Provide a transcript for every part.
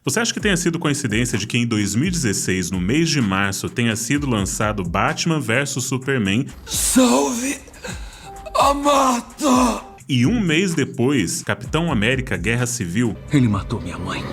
Você acha que tenha sido coincidência de que em 2016, no mês de março, tenha sido lançado Batman vs Superman? Salve a mata! E um mês depois, Capitão América Guerra Civil? Ele matou minha mãe.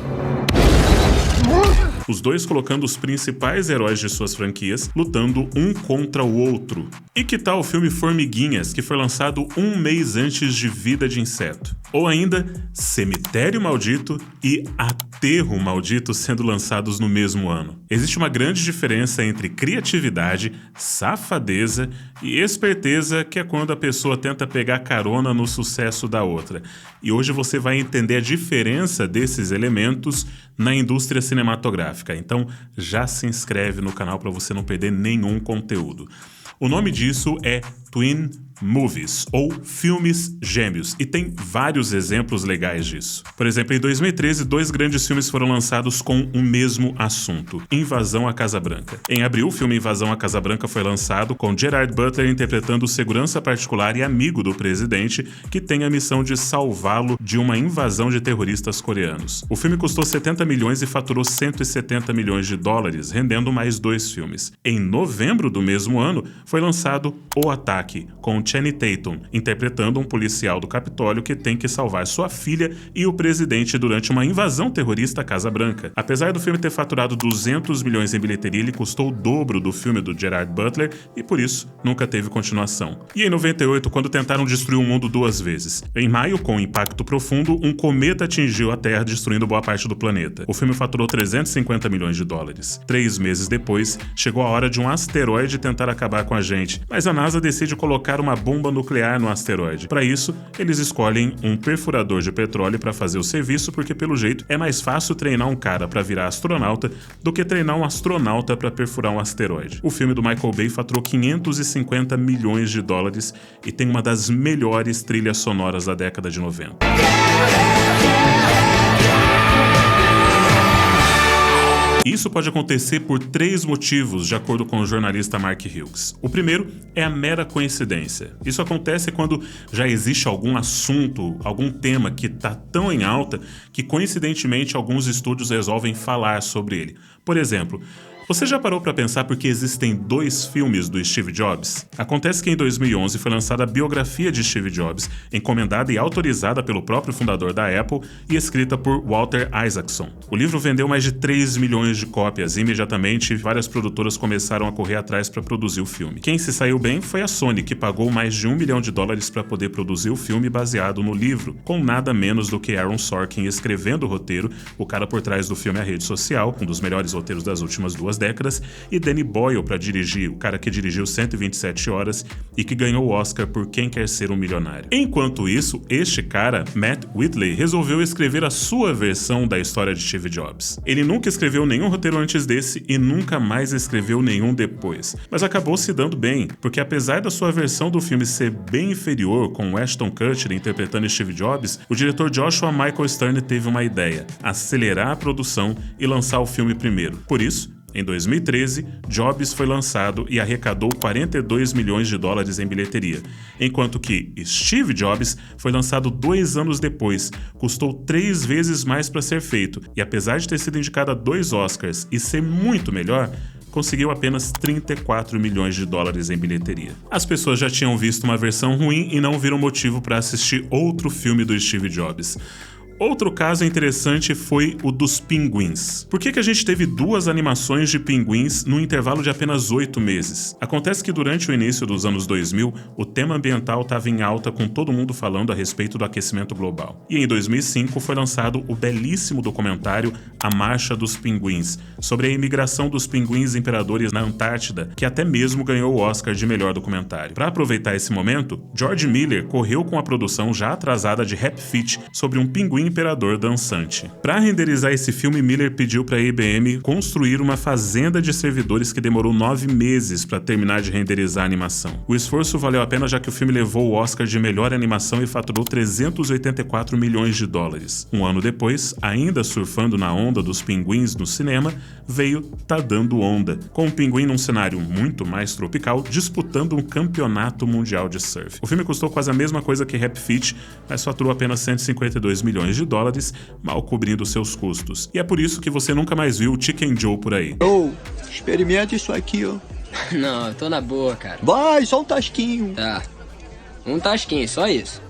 Os dois colocando os principais heróis de suas franquias lutando um contra o outro. E que tal o filme Formiguinhas, que foi lançado um mês antes de Vida de Inseto? Ou ainda, Cemitério Maldito e Aterro Maldito sendo lançados no mesmo ano. Existe uma grande diferença entre criatividade, safadeza e esperteza, que é quando a pessoa tenta pegar carona no sucesso da outra. E hoje você vai entender a diferença desses elementos na indústria cinematográfica. Então já se inscreve no canal para você não perder nenhum conteúdo. O nome disso é Twin Movies, ou filmes gêmeos, e tem vários exemplos legais disso. Por exemplo, em 2013, dois grandes filmes foram lançados com o mesmo assunto: Invasão à Casa Branca. Em abril, o filme Invasão à Casa Branca foi lançado com Gerard Butler interpretando o segurança particular e amigo do presidente, que tem a missão de salvá-lo de uma invasão de terroristas coreanos. O filme custou 70 milhões e faturou 170 milhões de dólares, rendendo mais dois filmes. Em novembro do mesmo ano, foi lançado O Ataque, com Channing Tatum, interpretando um policial do Capitólio que tem que salvar sua filha e o presidente durante uma invasão terrorista à Casa Branca. Apesar do filme ter faturado 200 milhões em bilheteria, ele custou o dobro do filme do Gerard Butler e, por isso, nunca teve continuação. E em 98, quando tentaram destruir o mundo duas vezes. Em maio, com um impacto profundo, um cometa atingiu a Terra, destruindo boa parte do planeta. O filme faturou 350 milhões de dólares. 3 meses depois, chegou a hora de um asteroide tentar acabar com a gente, mas a NASA decide colocar uma bomba nuclear no asteroide. Para isso, eles escolhem um perfurador de petróleo para fazer o serviço, porque pelo jeito é mais fácil treinar um cara para virar astronauta do que treinar um astronauta para perfurar um asteroide. O filme do Michael Bay faturou 550 milhões de dólares e tem uma das melhores trilhas sonoras da década de 90. Isso pode acontecer por 3 motivos, de acordo com o jornalista Mark Hughes. O primeiro é a mera coincidência. Isso acontece quando já existe algum assunto, algum tema que está tão em alta que coincidentemente alguns estúdios resolvem falar sobre ele. Por exemplo, você já parou para pensar por que existem 2 filmes do Steve Jobs? Acontece que em 2011 foi lançada a biografia de Steve Jobs, encomendada e autorizada pelo próprio fundador da Apple e escrita por Walter Isaacson. O livro vendeu mais de 3 milhões de cópias e imediatamente várias produtoras começaram a correr atrás para produzir o filme. Quem se saiu bem foi a Sony, que pagou mais de $1 milhão para poder produzir o filme baseado no livro, com nada menos do que Aaron Sorkin escrevendo o roteiro, o cara por trás do filme A Rede Social, um dos melhores roteiros das últimas 2 décadas, e Danny Boyle para dirigir, o cara que dirigiu 127 Horas e que ganhou o Oscar por Quem Quer Ser um Milionário. Enquanto isso, este cara, Matt Whitley, resolveu escrever a sua versão da história de Steve Jobs. Ele nunca escreveu nenhum roteiro antes desse e nunca mais escreveu nenhum depois, mas acabou se dando bem, porque apesar da sua versão do filme ser bem inferior, com Ashton Kutcher interpretando Steve Jobs, o diretor Joshua Michael Stern teve uma ideia: acelerar a produção e lançar o filme primeiro. Por isso, em 2013, Jobs foi lançado e arrecadou 42 milhões de dólares em bilheteria, enquanto que Steve Jobs foi lançado 2 anos depois, custou 3 vezes mais para ser feito, e apesar de ter sido indicado a 2 Oscars e ser muito melhor, conseguiu apenas 34 milhões de dólares em bilheteria. As pessoas já tinham visto uma versão ruim e não viram motivo para assistir outro filme do Steve Jobs. Outro caso interessante foi o dos pinguins. Por que a gente teve 2 animações de pinguins no intervalo de apenas 8 meses? Acontece que durante o início dos anos 2000, o tema ambiental estava em alta, com todo mundo falando a respeito do aquecimento global. E em 2005 foi lançado o belíssimo documentário A Marcha dos Pinguins, sobre a imigração dos pinguins imperadores na Antártida, que até mesmo ganhou o Oscar de melhor documentário. Para aproveitar esse momento, George Miller correu com a produção já atrasada de Happy Feet sobre um pinguim imperador dançante. Para renderizar esse filme, Miller pediu para a IBM construir uma fazenda de servidores que demorou 9 meses para terminar de renderizar a animação. O esforço valeu a pena, já que o filme levou o Oscar de melhor animação e faturou 384 milhões de dólares. Um ano depois, ainda surfando na onda dos pinguins no cinema, veio Tá Dando Onda, com o pinguim num cenário muito mais tropical, disputando um campeonato mundial de surf. O filme custou quase a mesma coisa que Happy Feet, mas faturou apenas 152 milhões milhões de dólares, mal cobrindo seus custos. E é por isso que você nunca mais viu o Chicken Joe por aí. Experimenta isso aqui, ó. Não, eu tô na boa, cara. Vai, só um tasquinho. Tá. Um tasquinho, só isso.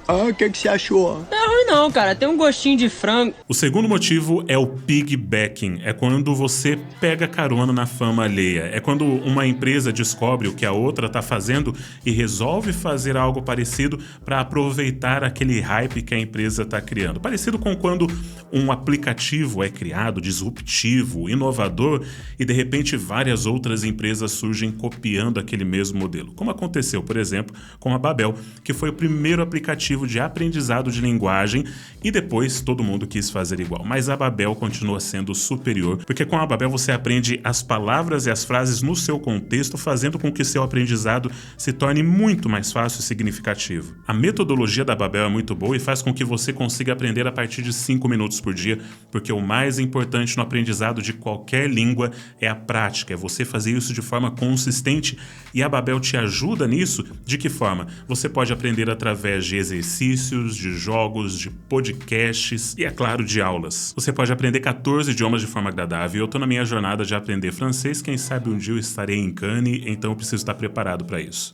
O que você achou? Não é ruim não, cara. Tem um gostinho de frango. O segundo motivo é o piggybacking. É quando você pega carona na fama alheia. É quando uma empresa descobre o que a outra tá fazendo e resolve fazer algo parecido para aproveitar aquele hype que a empresa tá criando. Parecido com quando um aplicativo é criado, disruptivo, inovador, e de repente várias outras empresas surgem copiando aquele mesmo modelo. Como aconteceu, por exemplo, com a Babel, que foi o primeiro aplicativo de aprendizado de linguagem e depois todo mundo quis fazer igual. Mas a Babel continua sendo superior, porque com a Babel você aprende as palavras e as frases no seu contexto, fazendo com que seu aprendizado se torne muito mais fácil e significativo. A metodologia da Babel é muito boa e faz com que você consiga aprender a partir de 5 minutos por dia, porque o mais importante no aprendizado de qualquer língua é a prática, é você fazer isso de forma consistente, e a Babel te ajuda nisso. De que forma? Você pode aprender através de exercícios, de jogos, de podcasts e, é claro, de aulas. Você pode aprender 14 idiomas de forma agradável. Eu tô na minha jornada de aprender francês. Quem sabe um dia eu estarei em Cannes, então eu preciso estar preparado para isso.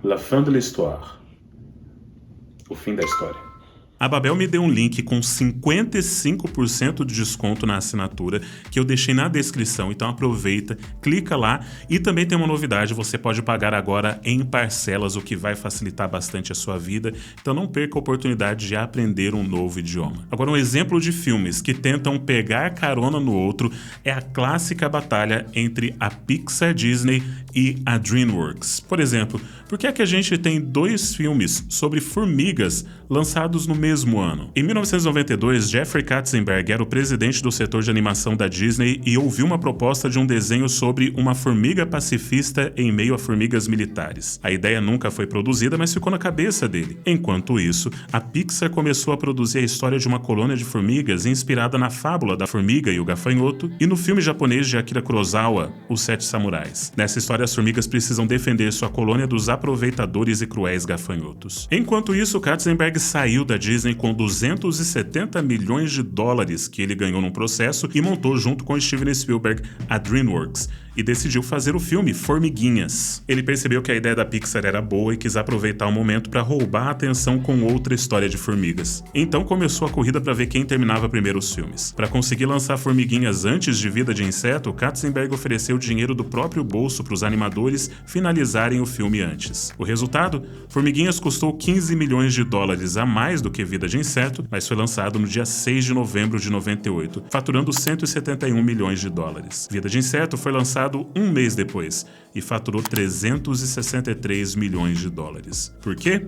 La fin de l'histoire. O fim da história. A Babel me deu um link com 55% de desconto na assinatura que eu deixei na descrição, então aproveita, clica lá. E também tem uma novidade, você pode pagar agora em parcelas, o que vai facilitar bastante a sua vida, então não perca a oportunidade de aprender um novo idioma. Agora, um exemplo de filmes que tentam pegar carona no outro é a clássica batalha entre a Pixar Disney e a DreamWorks. Por exemplo, por que é que a gente tem 2 filmes sobre formigas lançados no mesmo ano? Em 1992, Jeffrey Katzenberg era o presidente do setor de animação da Disney e ouviu uma proposta de um desenho sobre uma formiga pacifista em meio a formigas militares. A ideia nunca foi produzida, mas ficou na cabeça dele. Enquanto isso, a Pixar começou a produzir a história de uma colônia de formigas inspirada na fábula da formiga e o gafanhoto e no filme japonês de Akira Kurosawa, Os 7 Samurais. Nessa história, as formigas precisam defender sua colônia dos aproveitadores e cruéis gafanhotos. Enquanto isso, Katzenberg saiu da Disney com 270 milhões de dólares que ele ganhou num processo e montou junto com Steven Spielberg a DreamWorks e decidiu fazer o filme Formiguinhas. Ele percebeu que a ideia da Pixar era boa e quis aproveitar o momento para roubar a atenção com outra história de formigas. Então começou a corrida para ver quem terminava primeiro os filmes. Para conseguir lançar Formiguinhas antes de Vida de Inseto, Katzenberg ofereceu dinheiro do próprio bolso para os animadores finalizarem o filme antes. O resultado? Formiguinhas custou 15 milhões de dólares a mais do que Vida de Inseto, mas foi lançado no dia 6 de novembro de 98, faturando 171 milhões de dólares. Vida de Inseto foi lançado um mês depois e faturou 363 milhões de dólares. Por quê?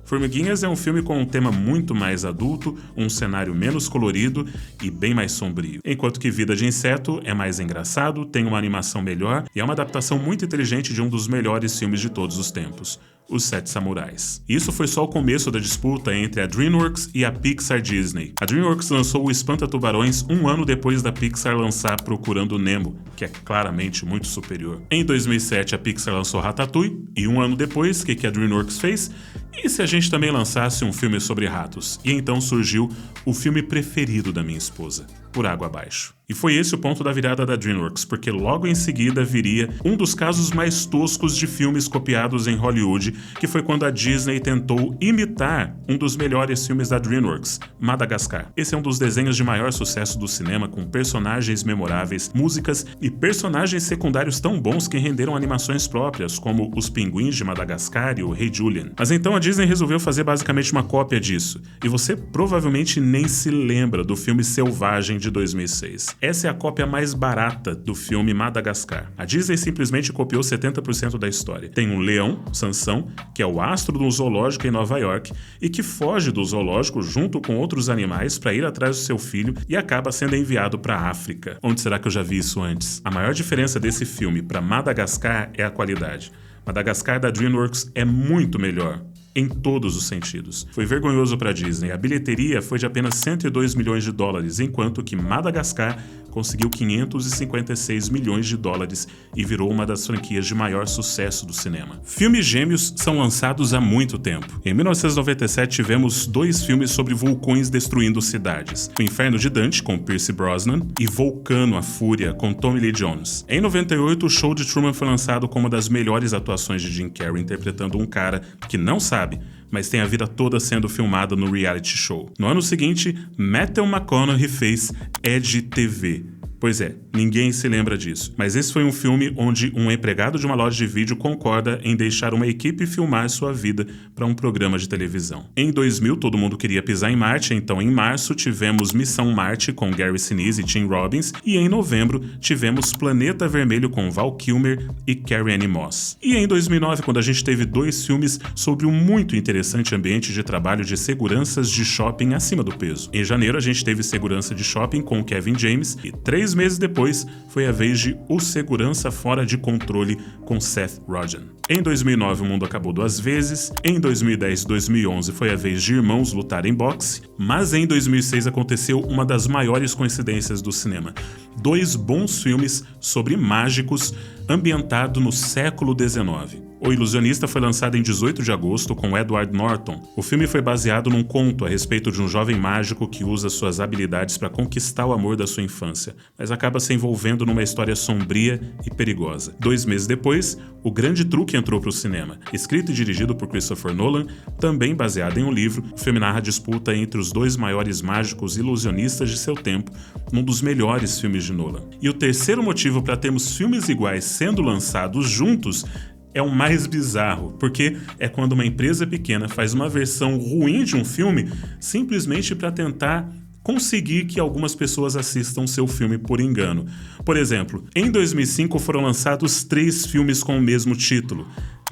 Formiguinhas é um filme com um tema muito mais adulto, um cenário menos colorido e bem mais sombrio. Enquanto que Vida de Inseto é mais engraçado, tem uma animação melhor e é uma adaptação muito inteligente de um dos melhores filmes de todos os tempos, Os 7 Samurais. Isso foi só o começo da disputa entre a DreamWorks e a Pixar Disney. A DreamWorks lançou o Espanta-Tubarões um ano depois da Pixar lançar Procurando Nemo, que é claramente muito superior. Em 2007, a Pixar lançou Ratatouille, e um ano depois, o que a DreamWorks fez? E se a gente também lançasse um filme sobre ratos? E então surgiu o filme preferido da minha esposa, Por Água Abaixo. E foi esse o ponto da virada da DreamWorks, porque logo em seguida viria um dos casos mais toscos de filmes copiados em Hollywood, que foi quando a Disney tentou imitar um dos melhores filmes da DreamWorks, Madagascar. Esse é um dos desenhos de maior sucesso do cinema, com personagens memoráveis, músicas e personagens secundários tão bons que renderam animações próprias, como os Pinguins de Madagascar e o Rei Julian. Mas então a Disney resolveu fazer basicamente uma cópia disso, e você provavelmente nem se lembra do filme Selvagem de 2006. Essa é a cópia mais barata do filme Madagascar. A Disney simplesmente copiou 70% da história. Tem um leão, Sansão, que é o astro de um zoológico em Nova York e que foge do zoológico junto com outros animais para ir atrás do seu filho e acaba sendo enviado para a África. Onde será que eu já vi isso antes? A maior diferença desse filme para Madagascar é a qualidade. Madagascar da DreamWorks é muito melhor, em todos os sentidos. Foi vergonhoso para a Disney. A bilheteria foi de apenas 102 milhões de dólares, enquanto que Madagascar conseguiu 556 milhões de dólares e virou uma das franquias de maior sucesso do cinema. Filmes gêmeos são lançados há muito tempo. Em 1997 tivemos 2 filmes sobre vulcões destruindo cidades: O Inferno de Dante, com Pierce Brosnan, e Vulcano, a Fúria, com Tommy Lee Jones. Em 98, o Show de Truman foi lançado com uma das melhores atuações de Jim Carrey interpretando um cara que não sabe, mas tem a vida toda sendo filmada no reality show. No ano seguinte, Matthew McConaughey fez Edge TV. Pois é, ninguém se lembra disso. Mas esse foi um filme onde um empregado de uma loja de vídeo concorda em deixar uma equipe filmar sua vida para um programa de televisão. Em 2000, todo mundo queria pisar em Marte, então em março tivemos Missão Marte com Gary Sinise e Tim Robbins, e em novembro tivemos Planeta Vermelho com Val Kilmer e Carrie-Anne Moss. E em 2009, quando a gente teve 2 filmes sobre um muito interessante ambiente de trabalho de seguranças de shopping acima do peso. Em janeiro, a gente teve Segurança de Shopping com Kevin James e 3 meses depois foi a vez de O Segurança Fora de Controle com Seth Rogen. Em 2009 o mundo acabou 2 vezes, em 2010 e 2011 foi a vez de irmãos lutarem boxe, mas em 2006 aconteceu uma das maiores coincidências do cinema. 2 bons filmes sobre mágicos ambientado no século XIX. O Ilusionista foi lançado em 18 de agosto com Edward Norton. O filme foi baseado num conto a respeito de um jovem mágico que usa suas habilidades para conquistar o amor da sua infância, mas acaba se envolvendo numa história sombria e perigosa. 2 meses depois, O Grande Truque entrou para o cinema. Escrito e dirigido por Christopher Nolan, também baseado em um livro, o filme narra a disputa entre os 2 maiores mágicos ilusionistas de seu tempo, num dos melhores filmes de Nolan. E o terceiro motivo para termos filmes iguais sendo lançados juntos é o mais bizarro, porque é quando uma empresa pequena faz uma versão ruim de um filme simplesmente para tentar conseguir que algumas pessoas assistam seu filme por engano. Por exemplo, em 2005 foram lançados 3 filmes com o mesmo título,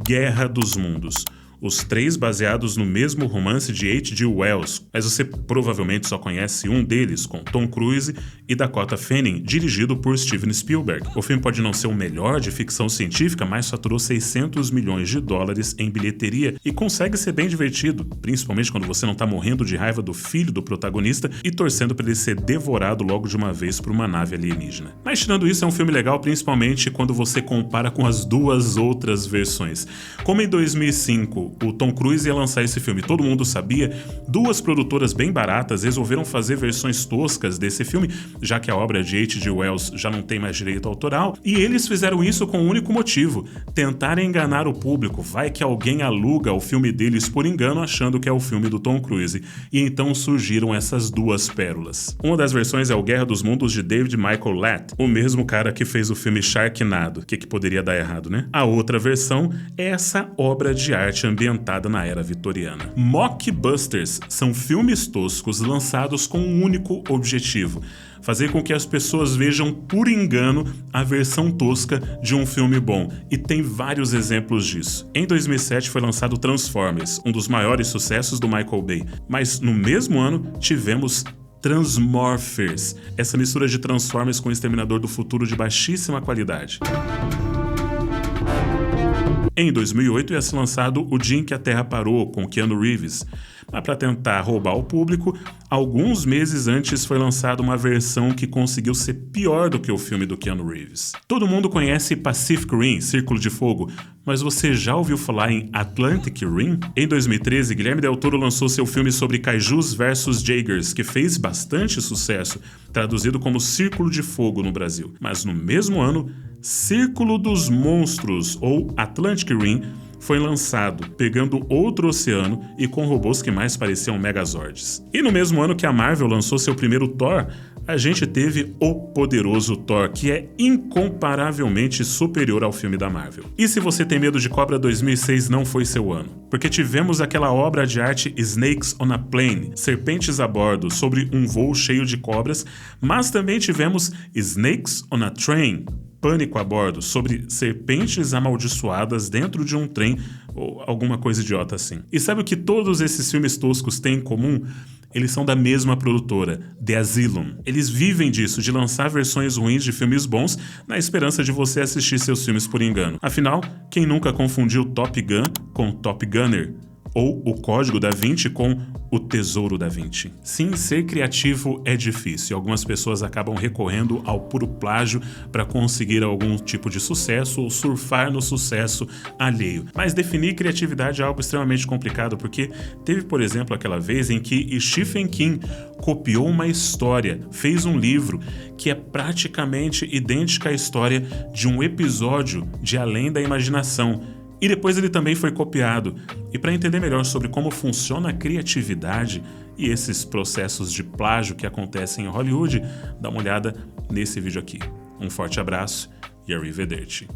Guerra dos Mundos. Os 3 baseados no mesmo romance de H.G. Wells, mas você provavelmente só conhece um deles, com Tom Cruise e Dakota Fanning, dirigido por Steven Spielberg. O filme pode não ser o melhor de ficção científica, mas faturou 600 milhões de dólares em bilheteria e consegue ser bem divertido, principalmente quando você não está morrendo de raiva do filho do protagonista e torcendo para ele ser devorado logo de uma vez por uma nave alienígena. Mas tirando isso, é um filme legal, principalmente quando você compara com as 2 outras versões. Como em 2005, o Tom Cruise ia lançar esse filme, todo mundo sabia, 2 produtoras bem baratas resolveram fazer versões toscas desse filme, já que a obra de H.G. Wells já não tem mais direito autoral, e eles fizeram isso com um único motivo: tentar enganar o público. Vai que alguém aluga o filme deles por engano achando que é o filme do Tom Cruise, e então surgiram essas 2 pérolas. Uma das versões é o Guerra dos Mundos de David Michael Latt, o mesmo cara que fez o filme Sharknado, que poderia dar errado, né? A outra versão é essa obra de arte ambientada na era vitoriana. Mockbusters são filmes toscos lançados com um único objetivo: fazer com que as pessoas vejam por engano a versão tosca de um filme bom, e tem vários exemplos disso. Em 2007 foi lançado Transformers, um dos maiores sucessos do Michael Bay, mas no mesmo ano tivemos Transmorphers, essa mistura de Transformers com Exterminador do Futuro de baixíssima qualidade. Em 2008 ia ser lançado O Dia em que a Terra Parou, com Keanu Reeves. Mas para tentar roubar o público, alguns meses antes foi lançada uma versão que conseguiu ser pior do que o filme do Keanu Reeves. Todo mundo conhece Pacific Rim, Círculo de Fogo, mas você já ouviu falar em Atlantic Rim? Em 2013, Guilherme Del Toro lançou seu filme sobre Kaijus vs Jaegers, que fez bastante sucesso, traduzido como Círculo de Fogo no Brasil. Mas no mesmo ano, Círculo dos Monstros, ou Atlantic Rim, foi lançado, pegando outro oceano e com robôs que mais pareciam Megazords. E no mesmo ano que a Marvel lançou seu primeiro Thor, a gente teve O Poderoso Thor, que é incomparavelmente superior ao filme da Marvel. E se você tem medo de cobra, 2006 não foi seu ano, porque tivemos aquela obra de arte Snakes on a Plane, Serpentes a Bordo, sobre um voo cheio de cobras, mas também tivemos Snakes on a Train, Pânico a Bordo, sobre serpentes amaldiçoadas dentro de um trem, ou alguma coisa idiota assim. E sabe o que todos esses filmes toscos têm em comum? Eles são da mesma produtora, The Asylum. Eles vivem disso, de lançar versões ruins de filmes bons na esperança de você assistir seus filmes por engano. Afinal, quem nunca confundiu Top Gun com Top Gunner? ou O Código da Vinci com O Tesouro da Vinci. Sim, ser criativo é difícil. Algumas pessoas acabam recorrendo ao puro plágio para conseguir algum tipo de sucesso ou surfar no sucesso alheio. Mas definir criatividade é algo extremamente complicado, porque teve, por exemplo, aquela vez em que Stephen King copiou uma história, fez um livro que é praticamente idêntica à história de um episódio de Além da Imaginação. E depois ele também foi copiado. E para entender melhor sobre como funciona a criatividade e esses processos de plágio que acontecem em Hollywood, dá uma olhada nesse vídeo aqui. Um forte abraço e arrivederci.